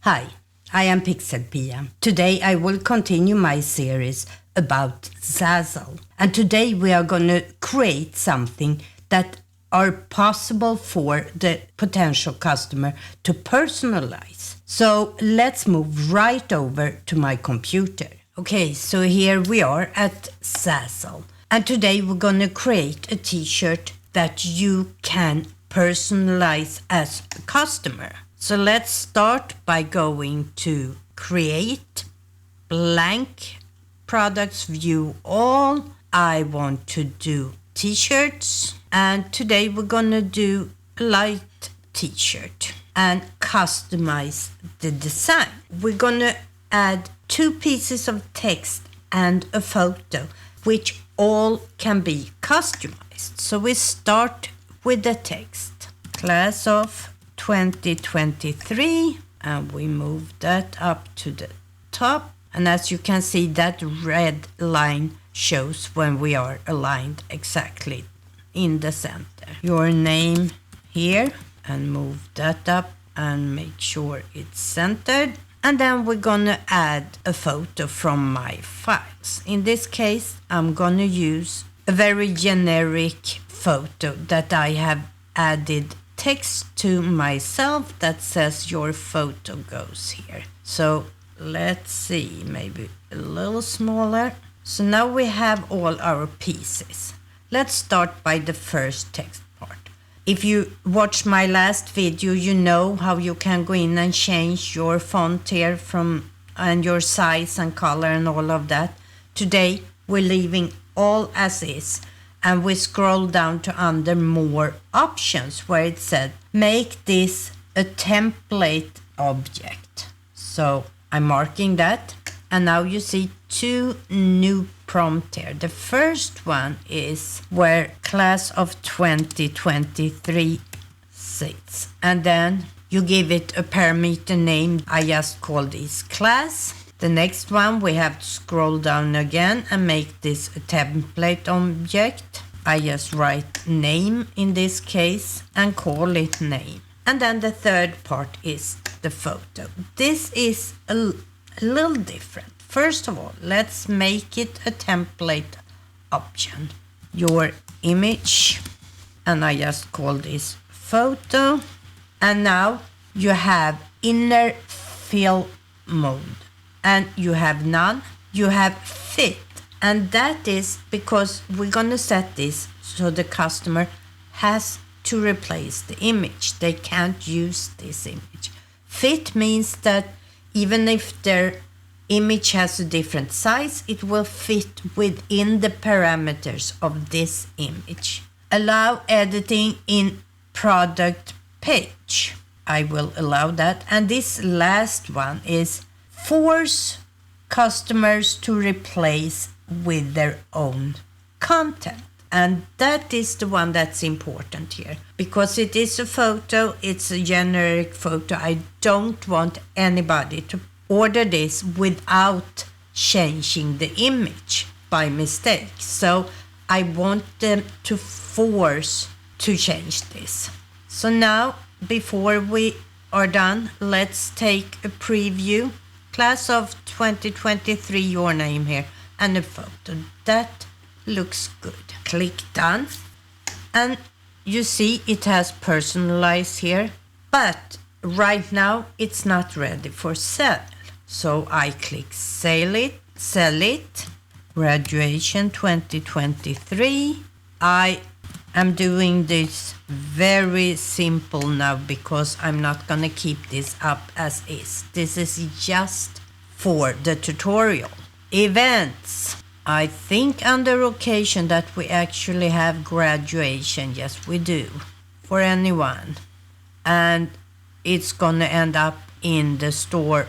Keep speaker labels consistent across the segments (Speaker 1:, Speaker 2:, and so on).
Speaker 1: Hi, I am PixelPia. Today I will continue my series about Zazzle. And today we are going to create something that are possible for the potential customer to personalize. So let's move right over to my computer. Okay, so here we are at Zazzle. And today we're going to create a t-shirt that you can personalize as a customer. So let's start by going to Create, Blank, Products, View All. I want to do t-shirts. And today we're going to do a light t-shirt and customize the design. We're going to add 2 pieces of text and a photo, which all can be customized. So we start with the text. Class of 2023, and we move that up to the top. And as you can see, that red line shows when we are aligned exactly in the center. Your name here, and move that up and make sure it's centered. And then we're gonna add a photo from my files. In this case, I'm gonna use a very generic photo that I have added text to myself that says your photo goes here. So let's see, maybe a little smaller. So now we have all our pieces. Let's start by the first text part. If you watched my last video, you know how you can go in and change your font here and your size and color and all of that. Today we're leaving all as is. And we scroll down to under more options where it said, make this a template object. So I'm marking that. And now you see 2 new prompts here. The first one is where class of 2023 sits. And then you give it a parameter name. I just call this class. The next one, we have to scroll down again and make this a template object. I just write name in this case and call it name. And then the third part is the photo. This is a little different. First of all, let's make it a template option. Your image, and I just call this photo. And now you have inner fill mode. And you have none, you have fit. And that is because we're going to set this so the customer has to replace the image. They can't use this image. Fit means that even if their image has a different size, it will fit within the parameters of this image. Allow editing in product page. I will allow that. And this last one is force customers to replace with their own content. And that is the one that's important here. Because it is a photo, it's a generic photo. I don't want anybody to order this without changing the image by mistake. So I want them to force to change this. So now, before we are done, let's take a preview. Class of 2023, your name here, and a photo. That looks good. Click done. And you see it has personalized here. But right now it's not ready for sale. So I click sell it. Graduation 2023. I am doing this very simple now because I'm not going to keep this up as is. This is just for the tutorial. Events. I think under occasion that we actually have graduation. Yes, we do. For anyone. And it's going to end up in the store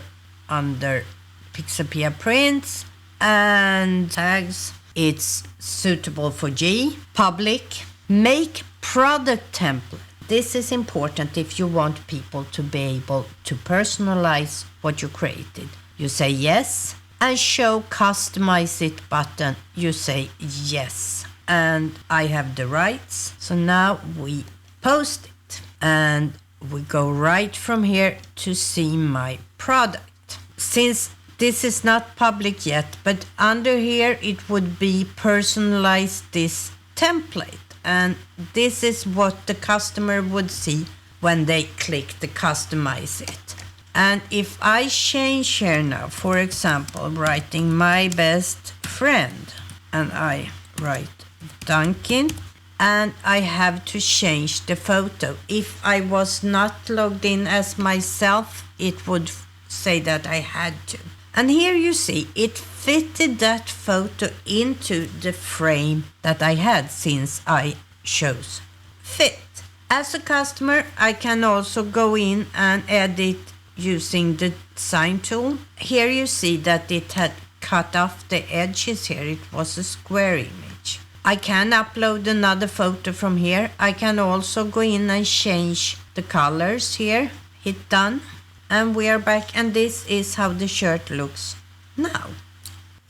Speaker 1: under PixelPia prints and tags. It's suitable for G. Public. Make product template. This is important if you want people to be able to personalize what you created. You say yes. And show customize it button. You say yes. And I have the rights. So now we post it. And we go right from here to see my product. Since this is not public yet, but under here it would be personalize this template. And this is what the customer would see when they click the customize it. And if I change here now, for example, writing my best friend, and I write Duncan, and I have to change the photo. If I was not logged in as myself, it would say that I had to. And here you see, it fitted that photo into the frame that I had since I chose fit. As a customer, I can also go in and edit using the design tool. Here you see that it had cut off the edges here. It was a square image. I can upload another photo from here. I can also go in and change the colors here. Hit done. And we are back, and this is how the shirt looks now.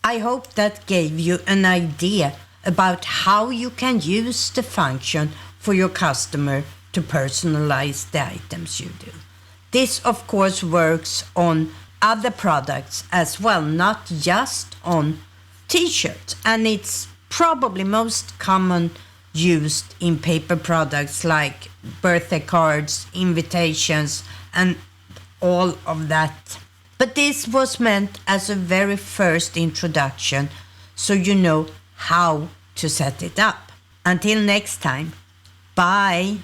Speaker 1: I hope that gave you an idea about how you can use the function for your customer to personalize the items you do. This, of course, works on other products as well, not just on t-shirts. And it's probably most common used in paper products like birthday cards, invitations, and all of that. But this was meant as a very first introduction, so you know how to set it up. Until next time, bye.